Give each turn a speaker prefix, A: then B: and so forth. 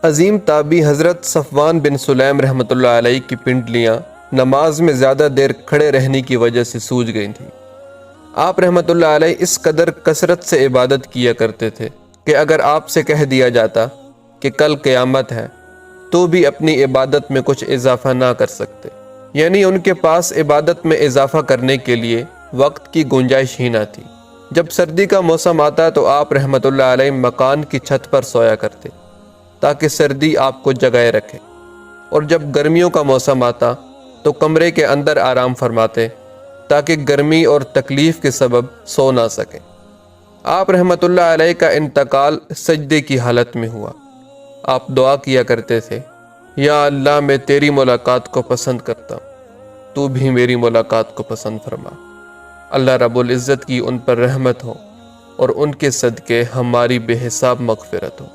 A: عظیم تابعی حضرت صفوان بن سلیم رحمۃ اللہ علیہ کی پنڈلیاں نماز میں زیادہ دیر کھڑے رہنے کی وجہ سے سوج گئی تھیں۔ آپ رحمۃ اللہ علیہ اس قدر کثرت سے عبادت کیا کرتے تھے کہ اگر آپ سے کہہ دیا جاتا کہ کل قیامت ہے تو بھی اپنی عبادت میں کچھ اضافہ نہ کر سکتے، یعنی ان کے پاس عبادت میں اضافہ کرنے کے لیے وقت کی گنجائش ہی نہ تھی۔ جب سردی کا موسم آتا تو آپ رحمۃ اللہ علیہ مکان کی چھت پر سویا کرتے تاکہ سردی آپ کو جگائے رکھے، اور جب گرمیوں کا موسم آتا تو کمرے کے اندر آرام فرماتے تاکہ گرمی اور تکلیف کے سبب سو نہ سکیں۔ آپ رحمۃ اللہ علیہ کا انتقال سجدے کی حالت میں ہوا۔ آپ دعا کیا کرتے تھے، یا اللہ میں تیری ملاقات کو پسند کرتا ہوں، تو بھی میری ملاقات کو پسند فرما۔ اللہ رب العزت کی ان پر رحمت ہو اور ان کے صدقے ہماری بے حساب مغفرت ہو۔